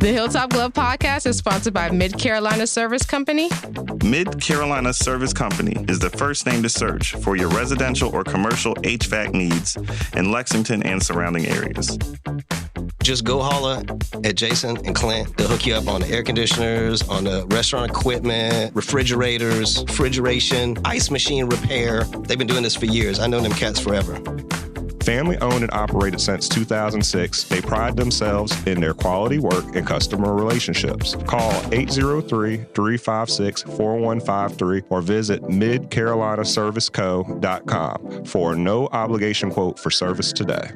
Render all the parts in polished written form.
The Hilltop Glove Podcast is sponsored by Mid Carolina Service Company. Mid Carolina Service Company is the first name to search for your residential or commercial HVAC needs in Lexington and surrounding areas. Just go holler at Jason and Clint. They'll hook you up on the air conditioners, on the restaurant equipment, refrigerators, refrigeration, ice machine repair. They've been doing this for years. I know them cats forever. Family owned and operated since 2006, they pride themselves in their quality work and customer relationships. Call 803-356-4153 or visit midcarolinaserviceco.com for a no obligation quote for service today.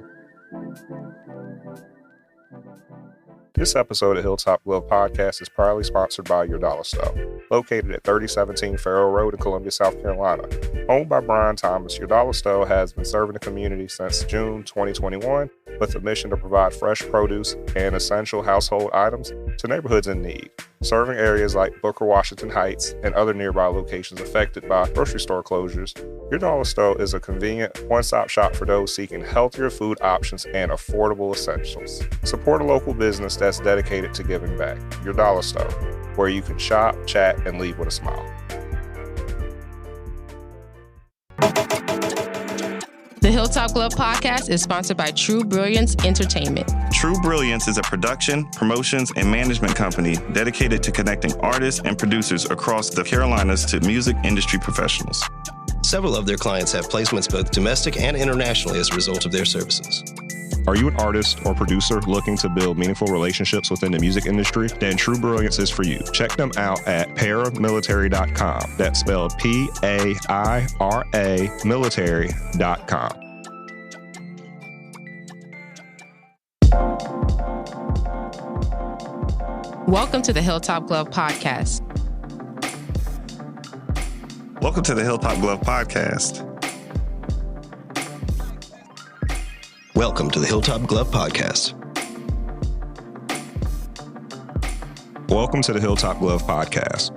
This episode of Hilltop Glove Podcast is proudly sponsored by Your Dollar Store, located at 3017 Farrell Road in Columbia, South Carolina. Owned by Brian Thomas, Your Dollar Store has been serving the community since June 2021 with a mission to provide fresh produce and essential household items to neighborhoods in need, serving areas like Booker, Washington Heights, and other nearby locations affected by grocery store closures. Your Dollar Store is a convenient one-stop shop for those seeking healthier food options and affordable essentials. Support a local business that's dedicated to giving back. Your Dollar Store, where you can shop, chat, and leave with a smile. The Hilltop Glove Podcast is sponsored by True Brilliance Entertainment. True Brilliance is a production, promotions, and management company dedicated to connecting artists and producers across the Carolinas to music industry professionals. Several of their clients have placements both domestic and internationally as a result of their services. Are you an artist or producer looking to build meaningful relationships within the music industry? Then True Brilliance is for you. Check them out at paramilitary.com. That's spelled P-A-I-R-A military.com. Welcome to the Hilltop Glove Podcast. Welcome to the Hilltop Glove Podcast. Welcome to the Hilltop Glove Podcast. Welcome to the Hilltop Glove Podcast.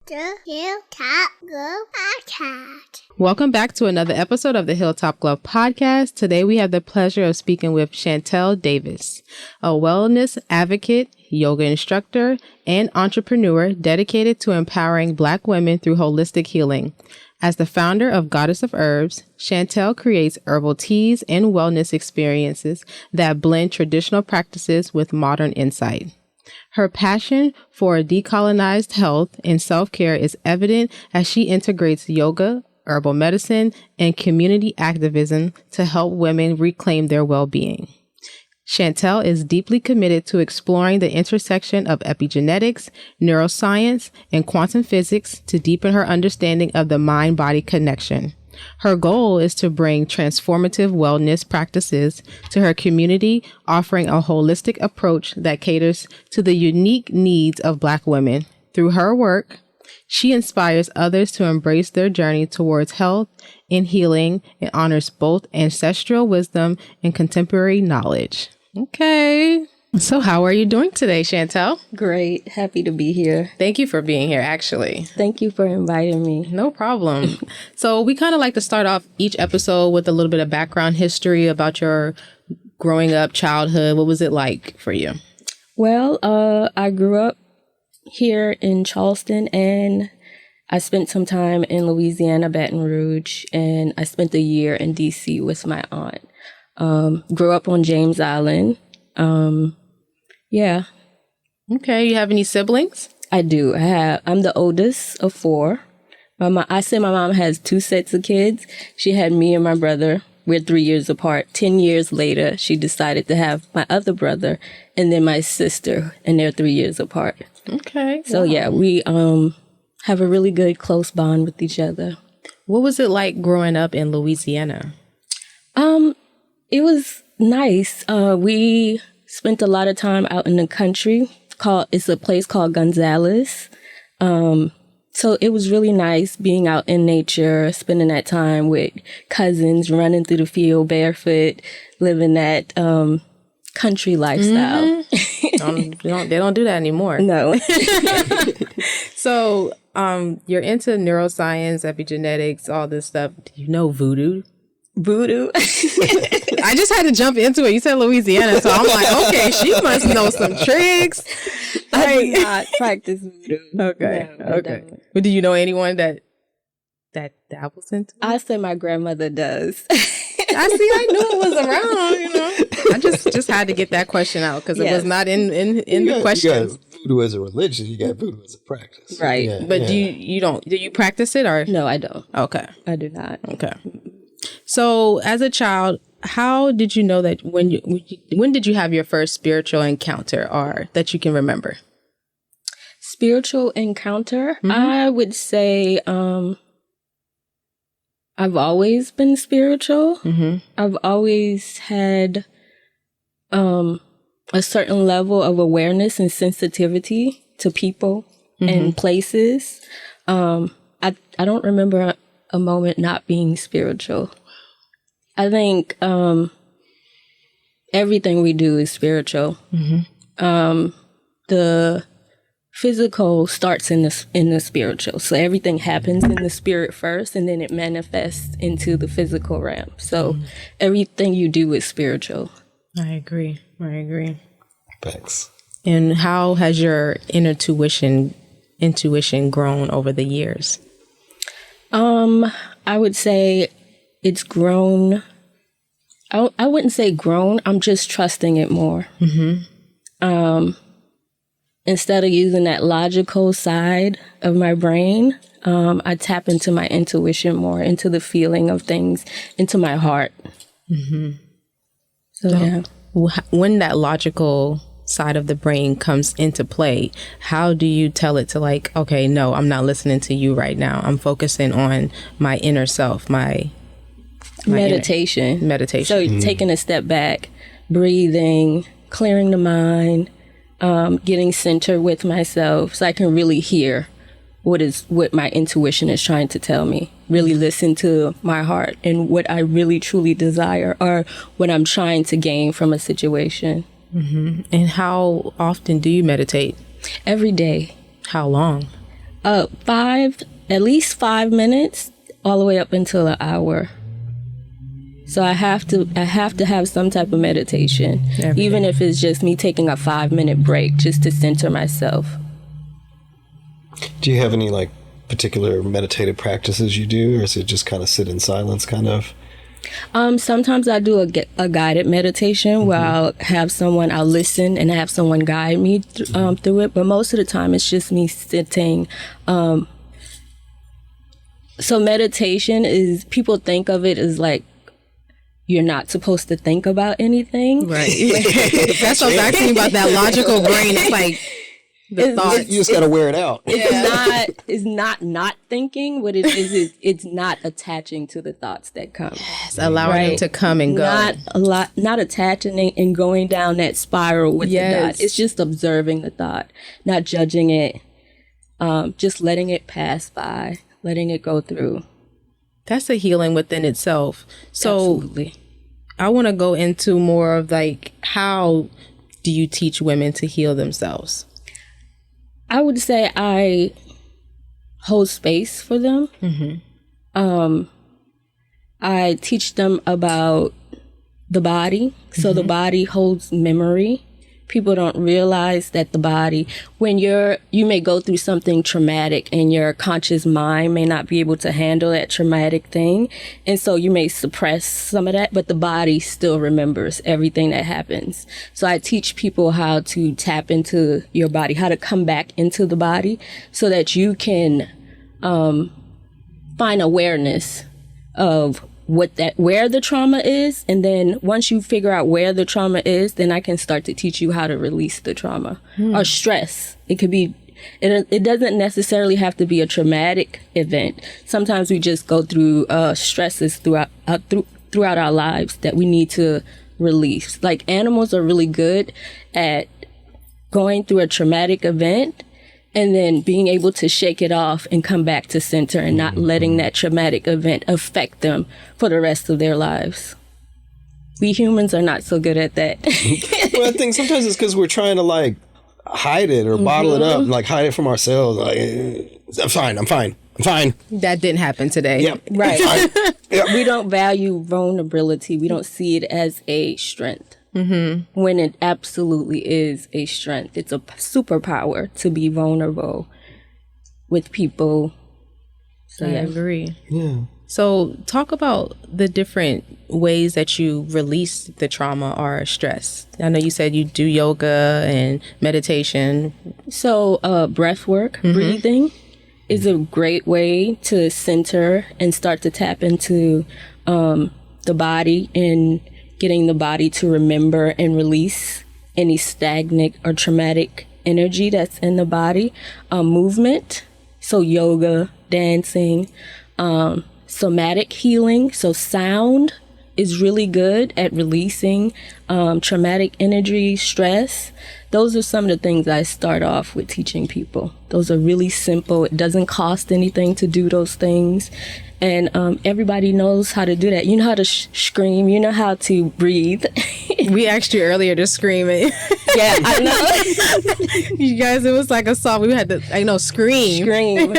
The Hilltop Glove Podcast. Welcome back to another episode of the Hilltop Glove Podcast. Today we have the pleasure of speaking with Shantell Davis, a wellness advocate, yoga instructor, and entrepreneur dedicated to empowering Black women through holistic healing. As the founder of Goddess of Herbs, Shantell creates herbal teas and wellness experiences that blend traditional practices with modern insight. Her passion for decolonized health and self-care is evident as she integrates yoga, herbal medicine, and community activism to help women reclaim their well-being. Shantell is deeply committed to exploring the intersection of epigenetics, neuroscience, and quantum physics to deepen her understanding of the mind-body connection. Her goal is to bring transformative wellness practices to her community, offering a holistic approach that caters to the unique needs of Black women. Through her work, she inspires others to embrace their journey towards health and healing and honors both ancestral wisdom and contemporary knowledge. Okay. So how are you doing today, Shantell? Great. Happy to be here. Thank you for being here, actually. Thank you for inviting me. No problem. So we kind of like to start off each episode with a little bit of background history about your growing up, childhood. What was it like for you? Well, I grew up here in Charleston, and I spent some time in Louisiana, Baton Rouge, and I spent a year in D.C. with my aunt. Grew up on James Island. Yeah. Okay. You have any siblings? I do. I'm the oldest of four. I say my mom has two sets of kids. She had me and my brother. We're 3 years apart. 10 years later, she decided to have my other brother and then my sister, and they're 3 years apart. Okay. So yeah, we have a really good close bond with each other. What was it like growing up in Louisiana? It was nice. We spent a lot of time out in the country. It's a place called Gonzales. So it was really nice being out in nature, spending that time with cousins, running through the field barefoot, living that country lifestyle. They don't do that anymore. No. So you're into neuroscience, epigenetics, all this stuff. Do you know voodoo? Voodoo? I just had to jump into it. You said Louisiana, so I'm like, okay, she must know some tricks. I do not practice voodoo. Okay, No, okay. But do you know anyone that dabbles into it? I say my grandmother does. I knew it was around, you know. I just had to get that question out because it was not in the question. You got voodoo as a religion, you got voodoo as a practice. Right. Yeah, But do you practice it or? No, I don't. Okay. I do not. Okay. So as a child, how did you know that when did you have your first spiritual encounter or that you can remember? Spiritual encounter? I would say I've always been spiritual. I've always had a certain level of awareness and sensitivity to people and places. I don't remember a moment not being spiritual. I think everything we do is spiritual. The physical starts in the spiritual. So everything happens in the spirit first, and then it manifests into the physical realm. So everything you do is spiritual. I agree. Thanks. And how has your intuition grown over the years? I would say it's grown. I wouldn't say grown. I'm just trusting it more. Instead of using that logical side of my brain, I tap into my intuition more, into the feeling of things, into my heart. So, yeah. When that logical side of the brain comes into play, how do you tell it to like, okay, no, I'm not listening to you right now. I'm focusing on my inner self, my meditation. So taking a step back, breathing, clearing the mind, getting centered with myself so I can really hear what my intuition is trying to tell me. Really listen to my heart and what I really truly desire or what I'm trying to gain from a situation. And how often do you meditate? Every day. How long? At least 5 minutes, all the way up until an hour. So I have to have some type of meditation, even if it's just me taking a 5-minute break just to center myself. Do you have any like particular meditative practices you do, or is it just kind of sit in silence kind of? Sometimes I do a guided meditation where I'll listen and have someone guide me through it. But most of the time it's just me sitting. So meditation is, people think of it as like, you're not supposed to think about anything. Right. That's what I was asking about that logical brain. It's like the thought. You just got to wear it out. It's not thinking. What it is it's not attaching to the thoughts that come. Yes, allowing them to come and go. Not attaching and going down that spiral with the thought. It's just observing the thought, not judging it, just letting it pass by, letting it go through. That's a healing within itself. So absolutely. I want to go into more of like, how do you teach women to heal themselves? I would say I hold space for them. I teach them about the body. So the body holds memory. People don't realize that the body, when you may go through something traumatic and your conscious mind may not be able to handle that traumatic thing. And so you may suppress some of that, but the body still remembers everything that happens. So I teach people how to tap into your body, how to come back into the body so that you can find awareness of where the trauma is, and then once you figure out where the trauma is, then I can start to teach you how to release the trauma or stress. It could be, it doesn't necessarily have to be a traumatic event. Sometimes we just go through stresses throughout our lives that we need to release. Like animals are really good at going through a traumatic event and then being able to shake it off and come back to center and not letting that traumatic event affect them for the rest of their lives. We humans are not so good at that. Well, I think sometimes it's because we're trying to like hide it or bottle it up, like hide it from ourselves. Like, I'm fine. That didn't happen today. Yep. Right. Yep. We don't value vulnerability. We don't see it as a strength. Mm-hmm. When it absolutely is a strength. It's a superpower to be vulnerable with people. So, I agree. Yeah. So talk about the different ways that you release the trauma or stress. I know you said you do yoga and meditation. So breath work, breathing is a great way to center and start to tap into the body and getting the body to remember and release any stagnant or traumatic energy that's in the body. Movement, so yoga, dancing, somatic healing, so sound is really good at releasing traumatic energy, stress. Those are some of the things I start off with teaching people. Those are really simple. It doesn't cost anything to do those things. And everybody knows how to do that. You know how to scream. You know how to breathe. We asked you earlier to scream it. Yeah, I know. You guys, it was like a song. We had to, scream. Scream.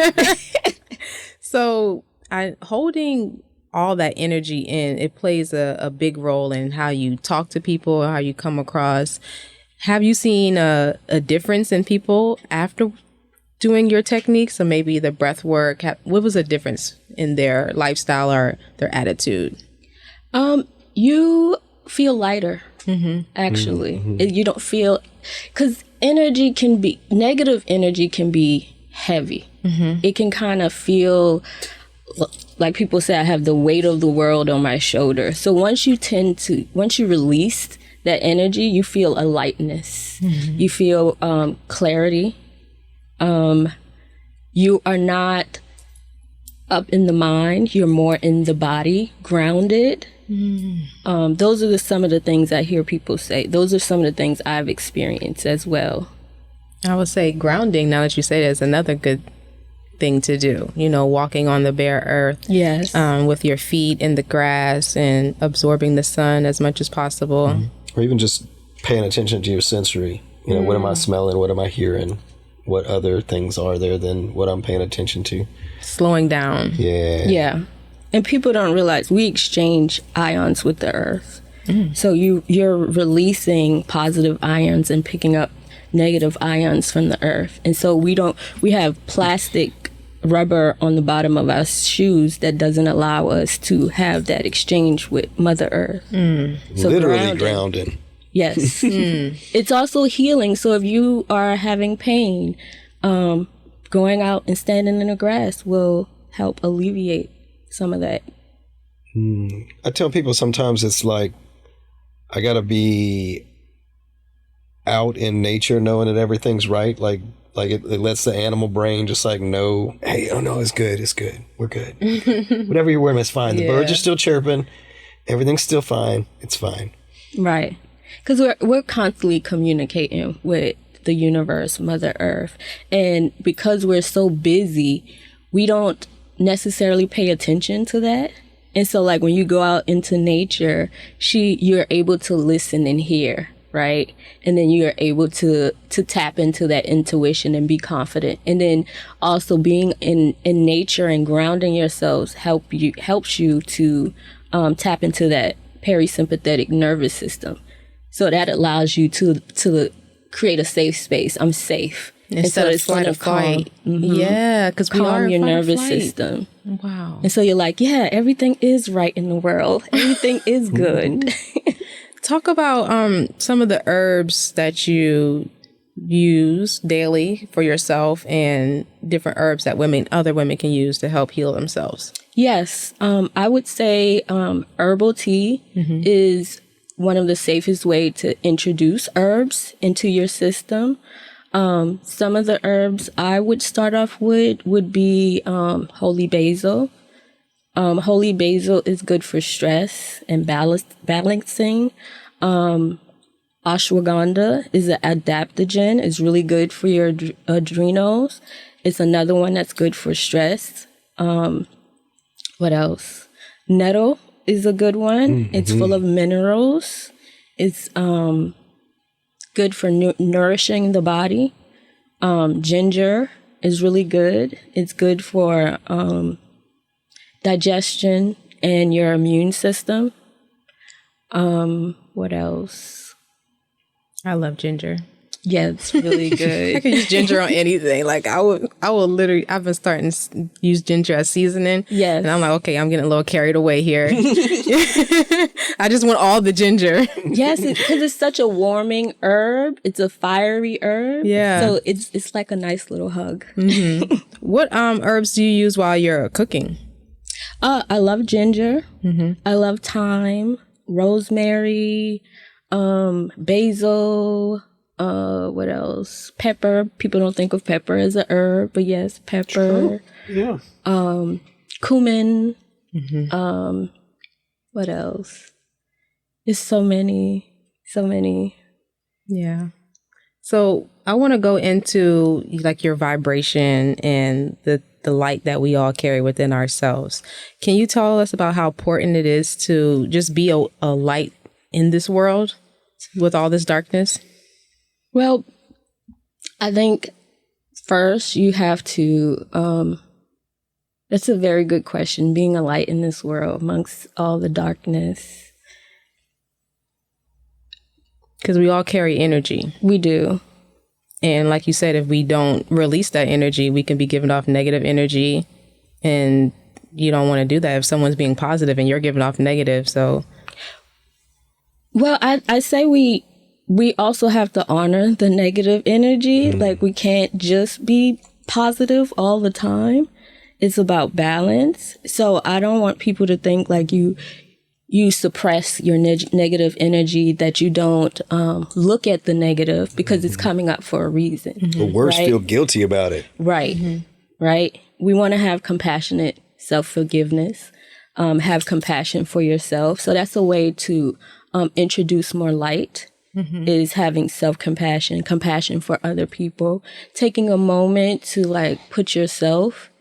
So holding all that energy in, it plays a big role in how you talk to people, how you come across. Have you seen a difference in people after doing your techniques, or maybe the breath work? What was the difference in their lifestyle or their attitude? You feel lighter, actually. You don't feel, because negative energy can be heavy. It can kind of feel like people say, I have the weight of the world on my shoulder. So once you release that energy, you feel a lightness. You feel clarity. You are not up in the mind. You're more in the body, grounded. Those are some of the things I hear people say. Those are some of the things I've experienced as well. I would say grounding, now that you say that, is another good thing to do. Walking on the bare earth. Yes. With your feet in the grass and absorbing the sun as much as possible. Or even just paying attention to your sensory. What am I smelling? What am I hearing? What other things are there than what I'm paying attention to? Slowing down. Yeah. Yeah. And people don't realize we exchange ions with the earth. So you're releasing positive ions and picking up negative ions from the earth. And so we have plastic rubber on the bottom of our shoes that doesn't allow us to have that exchange with Mother Earth. So literally grounding. Yes. It's also healing. So if you are having pain, going out and standing in the grass will help alleviate some of that. I tell people sometimes it's like, I gotta be out in nature knowing that everything's right. Like it lets the animal brain just know, hey, oh no, it's good. We're good. Whatever you're wearing is fine. The birds are still chirping. Everything's still fine. It's fine. Right. Because we're constantly communicating with the universe, Mother Earth. And because we're so busy, we don't necessarily pay attention to that. And so when you go out into nature, you're able to listen and hear. Right. And then you're able to tap into that intuition and be confident. And then also being in nature and grounding yourselves helps you to tap into that parasympathetic nervous system. So that allows you to create a safe space. I'm safe. Instead of flight or fight. Yeah, because we are your nervous system. Wow. And so you're like, yeah, everything is right in the world. Everything is good. Talk about some of the herbs that you use daily for yourself and different herbs that other women can use to help heal themselves. Yes. I would say herbal tea is one of the safest way to introduce herbs into your system. Some of the herbs I would start off with would be holy basil. Holy basil is good for stress and balancing. Ashwagandha is an adaptogen. It's really good for your adrenals. It's another one that's good for stress. What else? Nettle is a good one. It's full of minerals. It's good for nourishing the body. Ginger is really good. It's good for digestion and your immune system. What else? I love ginger. Yeah, it's really good. I can use ginger on anything. Like I will literally, I've been starting to use ginger as seasoning. Yes. And I'm like, okay, I'm getting a little carried away here. I just want all the ginger. Yes, because it's such a warming herb. It's a fiery herb. Yeah. So it's like a nice little hug. Mm-hmm. What herbs do you use while you're cooking? I love ginger. Mm-hmm. I love thyme, rosemary, basil. What else? Pepper. People don't think of pepper as a herb, but yes, pepper. Yeah. Cumin. Mm-hmm. What else? There's so many. Yeah. So I want to go into like your vibration and the light that we all carry within ourselves. Can you tell us about how important it is to just be a light in this world with all this darkness? Well, I think first you have to, that's a very good question, being a light in this world amongst all the darkness. Because we all carry energy. We do. And like you said, if we don't release that energy, we can be giving off negative energy. And you don't want to do that if someone's being positive and you're giving off negative. So, well, I say we also have to honor the negative energy. Like we can't just be positive all the time. It's about balance. So I don't want people to think like you suppress your negative energy, that you don't look at the negative because it's coming up for a reason. Mm-hmm. Or worse, feel guilty about it. Right. Mm-hmm. Right. We want to have compassionate self-forgiveness, have compassion for yourself. So that's a way to introduce more light. Mm-hmm. Is having self-compassion, compassion for other people, taking a moment to like put yourself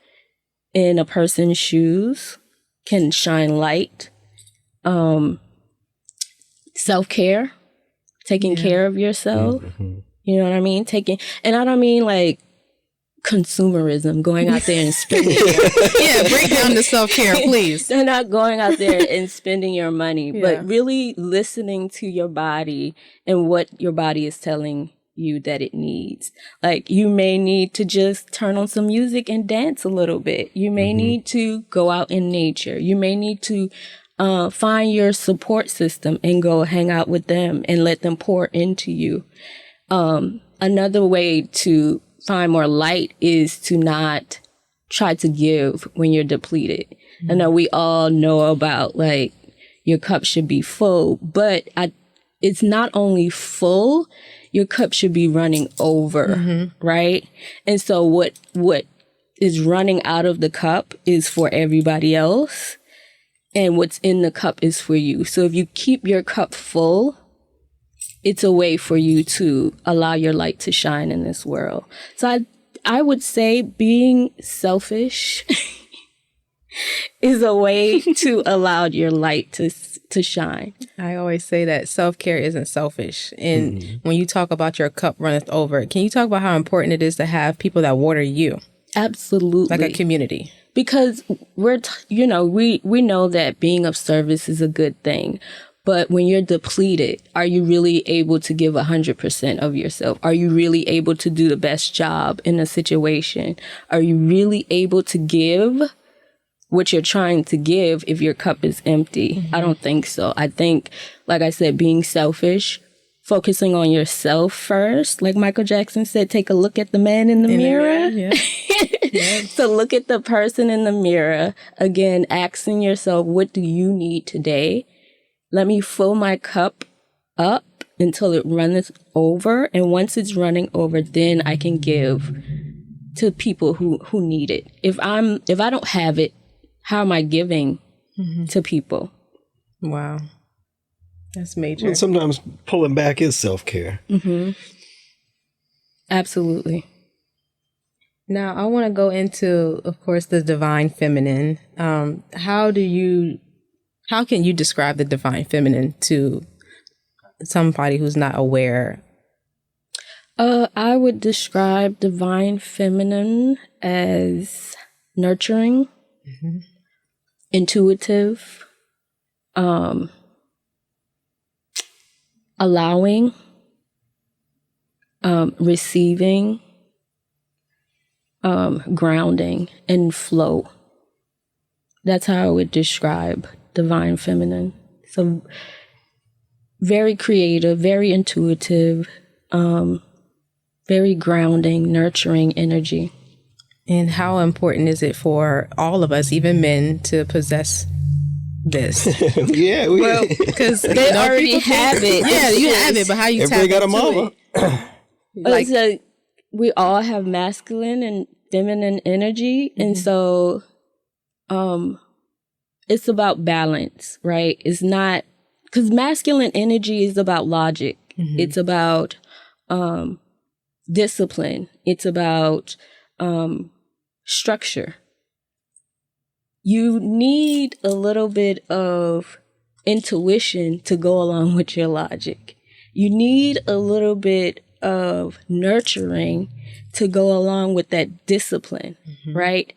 in a person's shoes can shine light. Self-care, taking care of yourself. Mm-hmm. You know what I mean? And I don't mean like consumerism, going out there and spending. Break down the self-care, please. They're not going out there and spending your money, but really listening to your body and what your body is telling you that it needs. Like you may need to just turn on some music and dance a little bit. You may need to go out in nature. You may need to find your support system and go hang out with them and let them pour into you. Another way to find more light is to not try to give when you're depleted. Mm-hmm. I know we all know about like your cup should be full, but it's not only full, your cup should be running over, right? And so what is running out of the cup is for everybody else, and what's in the cup is for you. So if you keep your cup full, it's a way for you to allow your light to shine in this world. So I would say being selfish is a way to allow your light to shine. I always say that self-care isn't selfish. And when you talk about your cup runneth over, can you talk about how important it is to have people that water you? Absolutely. Like a community. Because we know that being of service is a good thing. But when you're depleted, are you really able to give 100% of yourself? Are you really able to do the best job in a situation? Are you really able to give what you're trying to give if your cup is empty? I don't think so. I think, like I said, being selfish, focusing on yourself first. Like Michael Jackson said, take a look at the man in the mirror. So look at the person in the mirror. Again, asking yourself, what do you need today? Let me fill my cup up until it runs over. And once it's running over, then I can give to people who need it. If I don't have it, how am I giving to people? Wow. That's major. Well, sometimes pulling back is self-care. Mm-hmm. Absolutely. Now, I want to go into, of course, the divine feminine. How can you describe the divine feminine to somebody who's not aware? I would describe divine feminine as nurturing, intuitive, allowing, receiving, grounding, and flow. That's how I would describe divine feminine. So very creative, very intuitive, very grounding, nurturing energy. And how important is it for all of us, even men, to possess this? Yeah, Because They already have it. Yeah, you have it, but how you tap everybody got a into mama. it? So we all have masculine and feminine energy, and so it's about balance, right? It's not, because masculine energy is about logic. It's about discipline. It's about structure. You need a little bit of intuition to go along with your logic. You need a little bit of nurturing to go along with that discipline, right?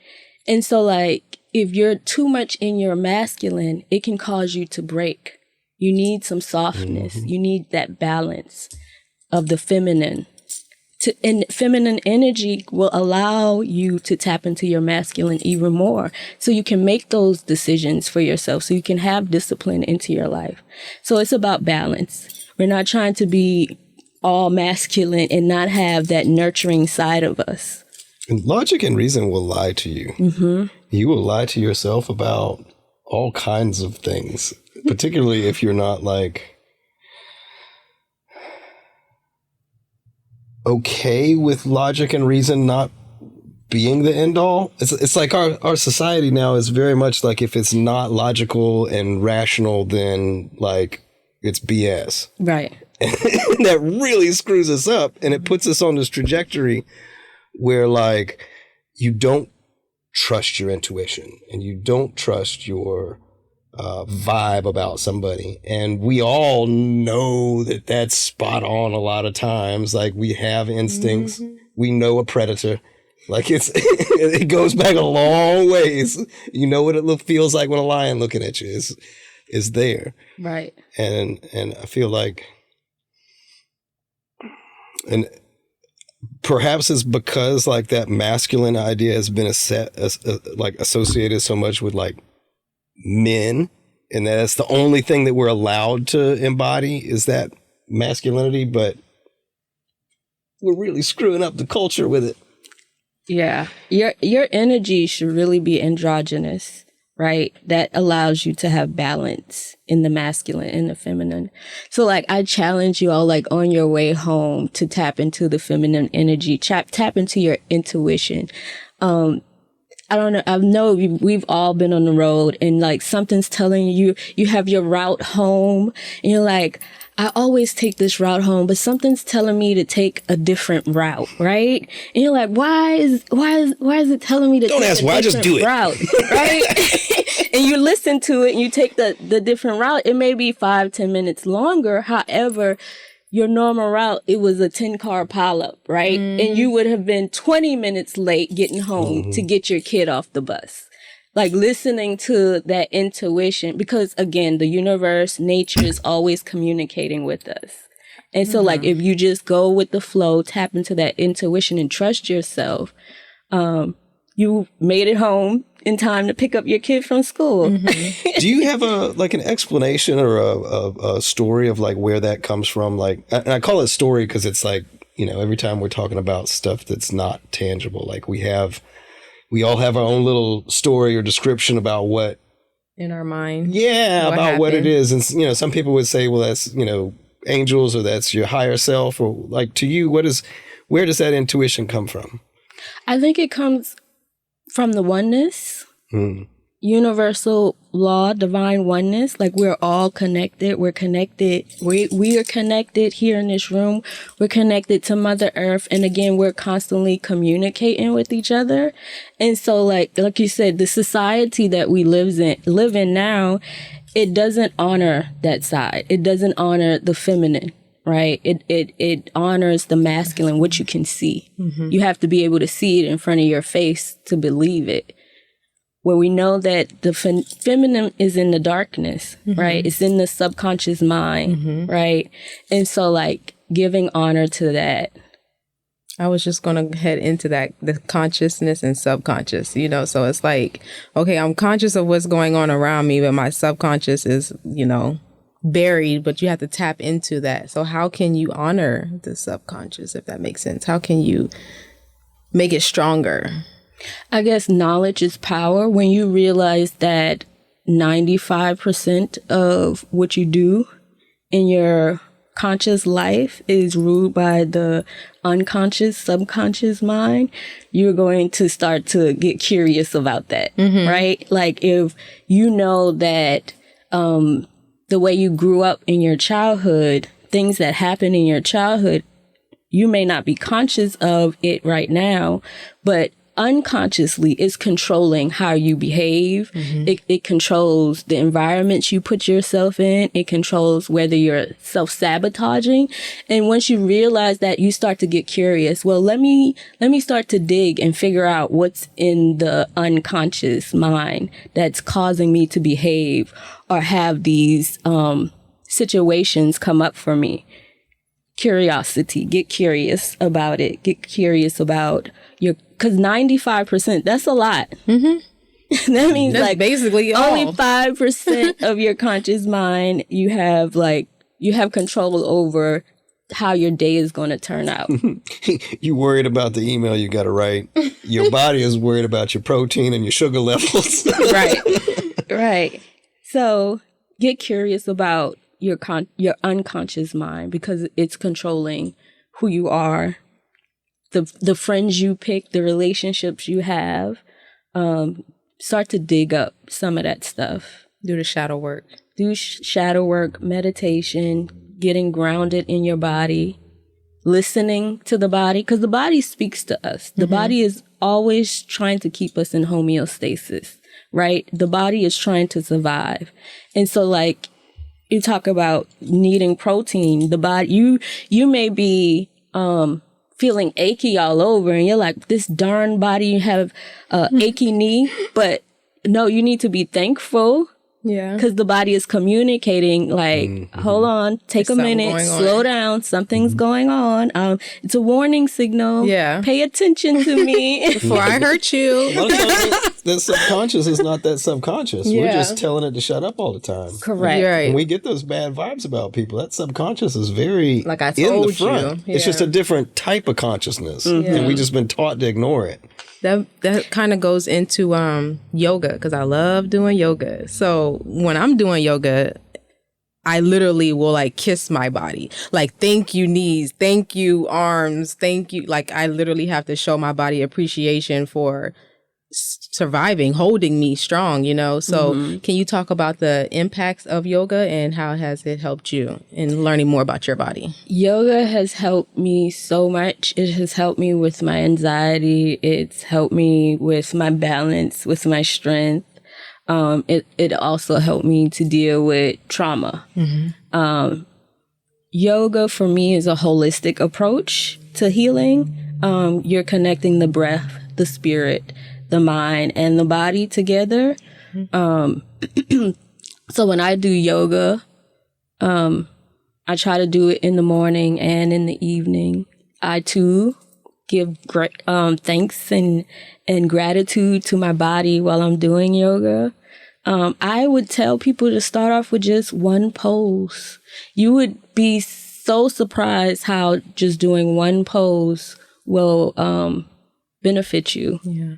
And so, like, if you're too much in your masculine, it can cause you to break. You need some softness. You need that balance of the feminine. And feminine energy will allow you to tap into your masculine even more, so you can make those decisions for yourself, so you can have discipline into your life. So it's about balance. We're not trying to be all masculine and not have that nurturing side of us. And logic and reason will lie to you. You will lie to yourself about all kinds of things, particularly if you're not like okay with logic and reason not being the end all. It's like our society now is very much like, if it's not logical and rational, then like it's BS. Right. That really screws us up, and it puts us on this trajectory where like you don't trust your intuition and you don't trust your vibe about somebody. And we all know that that's spot on a lot of times. Like, we have instincts. We know a predator. Like, it goes back a long ways. You know what it feels like when a lion looking at you is there. Right. And I feel like, and perhaps it's because like that masculine idea has been like associated so much with like men, and that's the only thing that we're allowed to embody is that masculinity, but we're really screwing up the culture with it. Yeah. Your energy should really be androgynous, right? That allows you to have balance in the masculine and the feminine. So like, I challenge you all, like, on your way home to tap into the feminine energy, tap into your intuition. I don't know. I know we've all been on the road, and like something's telling you, you have your route home, and you're like, I always take this route home, but something's telling me to take a different route, right? And you're like, why is it telling me to Don't take ask a why, different just do it. route, right? And you listen to it and you take the different route. It may be 5-10 minutes longer. However, your normal route, it was a 10-car pileup, right? And you would have been 20 minutes late getting home to get your kid off the bus. Like, listening to that intuition, because again, the universe, nature is always communicating with us. And so like, if you just go with the flow, tap into that intuition and trust yourself, you made it home in time to pick up your kid from school. Do you have an explanation or a story of like where that comes from? Like, and I call it story because it's like, you know, every time we're talking about stuff that's not tangible, like we all have our own little story or description about what in our mind. Yeah, what about happened. what it is. And, you know, some people would say, well, that's, you know, angels, or that's your higher self, or like, to you, where does that intuition come from? I think it comes from the oneness, universal law, divine oneness. Like, we're all connected. We're connected. We are connected here in this room. We're connected to Mother Earth. And again, we're constantly communicating with each other. And so like you said, the society that we live in now, it doesn't honor that side. It doesn't honor the feminine, right? It honors the masculine, what you can see. You have to be able to see it in front of your face to believe it. Where we know that the feminine is in the darkness, right? It's in the subconscious mind, right? And so, like, giving honor to that. I was just going to head into that, the consciousness and subconscious, you know? So it's like, okay, I'm conscious of what's going on around me, but my subconscious is, you know, buried, but you have to tap into that. So how can you honor the subconscious, if that makes sense? How can you make it stronger? I guess knowledge is power. When you realize that 95% of what you do in your conscious life is ruled by the unconscious, subconscious mind, you're going to start to get curious about that, right? Like if you know that the way you grew up in your childhood, things that happen in your childhood, you may not be conscious of it right now, but unconsciously it's controlling how you behave. It controls the environments you put yourself in. It controls whether you're self-sabotaging. And once you realize that, you start to get curious. Well, let me start to dig and figure out what's in the unconscious mind that's causing me to behave or have these situations come up for me. Curiosity. Get curious about it. Get curious about because 95%, that's a lot. That means that's like basically only all. 5% of your conscious mind you have control over how your day is going to turn out. You worried about the email you got to write. Your body is worried about your protein and your sugar levels. Right. So get curious about your unconscious mind because it's controlling who you are. The friends you pick, the relationships you have, start to dig up some of that stuff. Do the shadow work. Do shadow work, meditation, getting grounded in your body, listening to the body, because the body speaks to us. The body is always trying to keep us in homeostasis, right? The body is trying to survive. And so, like, you talk about needing protein, the body, you may be, feeling achy all over and you're like, this darn body, you have achy knee, but no, you need to be thankful. Yeah. Because the body is communicating like, hold on, take a minute, slow down, something's going on. It's a warning signal. Yeah. Pay attention to me. Before I hurt you. The subconscious is not that subconscious. Yeah. We're just telling it to shut up all the time. Correct. Right. When we get those bad vibes about people, that subconscious is very like I told in the front. You. Yeah. It's just a different type of consciousness. And we just been taught to ignore it. That kind of goes into yoga because I love doing yoga. So when I'm doing yoga, I literally will like kiss my body. Like, thank you knees, thank you arms, thank you. Like, I literally have to show my body appreciation for surviving, holding me strong, you know? So can you talk about the impacts of yoga and how has it helped you in learning more about your body? Yoga has helped me so much. It has helped me with my anxiety. It's helped me with my balance, with my strength. It also helped me to deal with trauma. Yoga for me is a holistic approach to healing. You're connecting the breath, the spirit, the mind, and the body together. So when I do yoga, I try to do it in the morning and in the evening. I too give great thanks and gratitude to my body while I'm doing yoga. I would tell people to start off with just one pose. You would be so surprised how just doing one pose will benefit you. Yeah.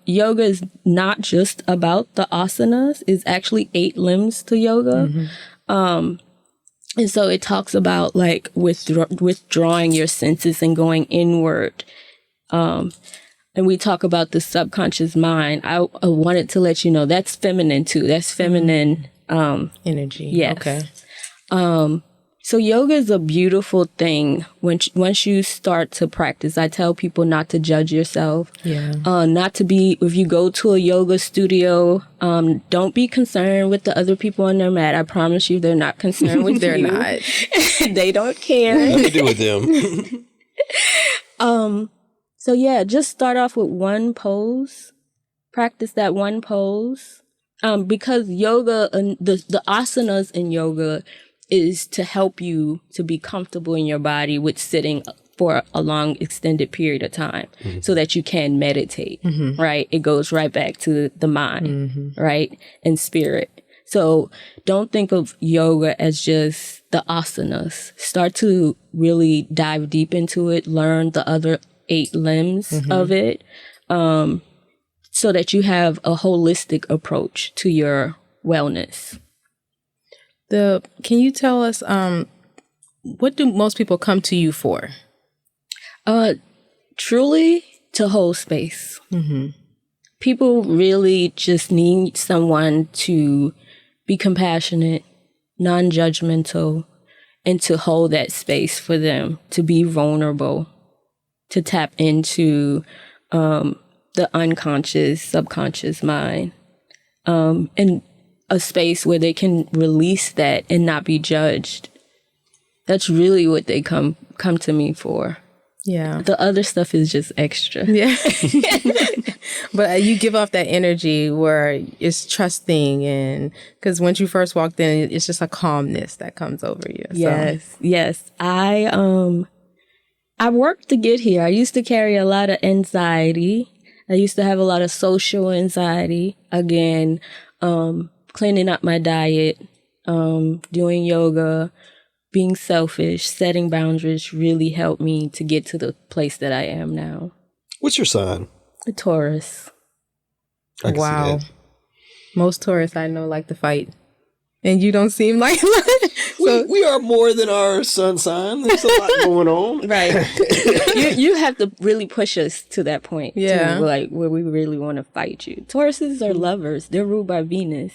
Yoga is not just about the asanas. It's actually 8 limbs to yoga. And so it talks about like withdrawing your senses and going inward. And we talk about the subconscious mind. I wanted to let you know that's feminine too. That's feminine energy. Yes. Okay. So yoga is a beautiful thing. Once you start to practice, I tell people not to judge yourself. Yeah. Not to be, if you go to a yoga studio, don't be concerned with the other people on their mat. I promise you they're not concerned with They're you. not. They don't care. Nothing to do with them. So yeah, just start off with one pose. Practice that one pose. Because yoga and the asanas in yoga is to help you to be comfortable in your body with sitting for a long extended period of time so that you can meditate, right? It goes right back to the mind, right? And spirit. So don't think of yoga as just the asanas. Start to really dive deep into it, learn the other 8 limbs of it, so that you have a holistic approach to your wellness. Can you tell us what do most people come to you for? Truly to hold space. People really just need someone to be compassionate, non-judgmental, and to hold that space for them, to be vulnerable, to tap into the unconscious, subconscious mind, and a space where they can release that and not be judged. That's really what they come to me for. Yeah. The other stuff is just extra. Yeah. But you give off that energy where it's trusting, and because once you first walked in, it's just a calmness that comes over you. So. Yes. I worked to get here. I used to carry a lot of anxiety. I used to have a lot of social anxiety. Again, cleaning up my diet, doing yoga, being selfish, setting boundaries really helped me to get to the place that I am now. What's your sign? A Taurus. I can Wow. see that. Most Taurus I know like to fight. And you don't seem like We are more than our sun sign. There's a lot going on. Right. you have to really push us to that point. Yeah. To, like where we really want to fight you. Tauruses are lovers. They're ruled by Venus.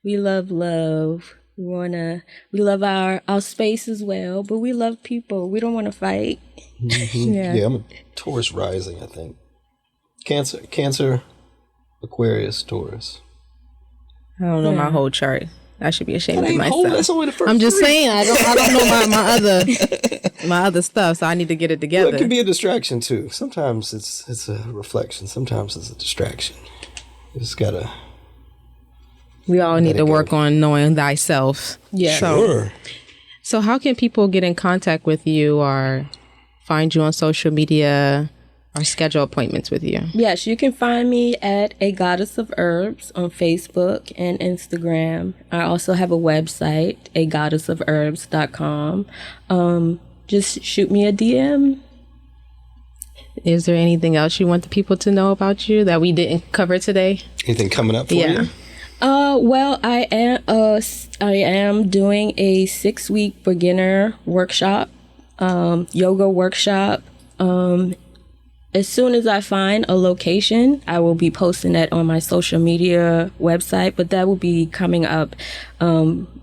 We love love. We love our space as well, but we love people. We don't want to fight. Yeah, I'm a Taurus rising, I think. Cancer, Aquarius, Taurus. I don't know my whole chart. I should be ashamed of myself. That's only the first I'm just 3. saying I don't know my other stuff, so I need to get it together. Well, it can be a distraction too. Sometimes it's a reflection. Sometimes it's a distraction. You just gotta. We all need to work on knowing thyself. Yeah. Sure. So how can people get in contact with you or find you on social media or schedule appointments with you? Yes, you can find me at A Goddess of Herbs on Facebook and Instagram. I also have a website, agoddessofherbs.com. Just shoot me a DM. Is there anything else you want the people to know about you that we didn't cover today? Anything coming up for you? Well, I am doing a 6-week beginner workshop, yoga workshop. As soon as I find a location, I will be posting that on my social media website, but that will be coming up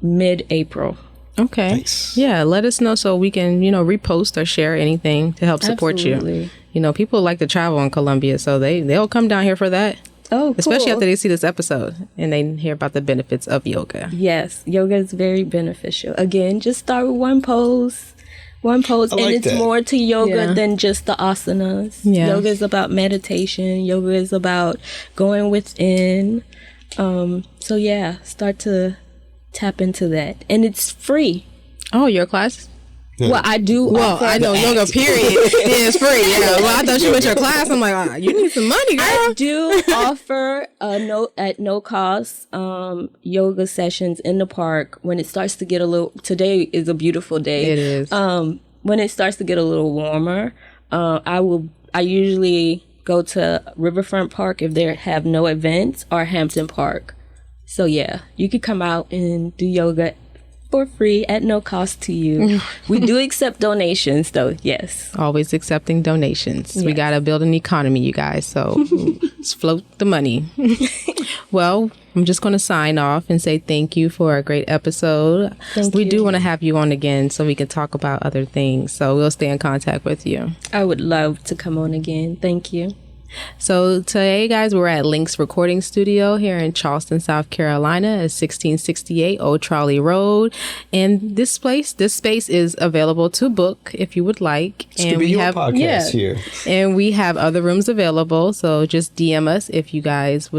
mid-April. Okay. Nice. Yeah, let us know so we can, repost or share anything to help support Absolutely. you. People like to travel in Colombia, so they'll come down here for that. Oh, cool. Especially after they see this episode and they hear about the benefits of yoga. Yes, yoga is very beneficial. Again, just start with one pose, and like it's that. more to yoga than just the asanas. Yeah. Yoga is about meditation. Yoga is about going within. So yeah, start to tap into that, and it's free. Oh, your class? Yeah. Well, I do. Well, offer- I know yoga period is free. Yeah. Well, I thought you went to your class. I'm like, you need some money, girl. I do offer at no cost yoga sessions in the park when it starts to get a little. Today is a beautiful day. It is. When it starts to get a little warmer, I usually go to Riverfront Park if they have no events, or Hampton Park. So yeah, you could come out and do yoga for free at no cost to you. We do accept donations, though. Yes. Always accepting donations. Yes. We got to build an economy, you guys. So let's float the money. Well, I'm just going to sign off and say thank you for a great episode. We do want to have you on again so we can talk about other things. So we'll stay in contact with you. I would love to come on again. Thank you. So today, guys, we're at Link's Recording Studio here in Charleston, South Carolina at 1668 Old Trolley Road. And this space is available to book if you would like. This could be your podcast here. And we have other rooms available. So just DM us if you guys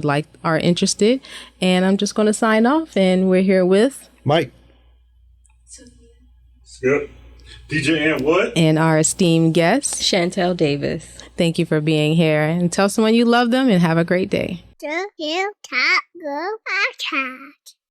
are interested. And I'm just going to sign off. And we're here with Mike. Skip. DJ and what? And our esteemed guest, Shantell Davis. Thank you for being here. And tell someone you love them and have a great day. The Hilltop Glove Podcast.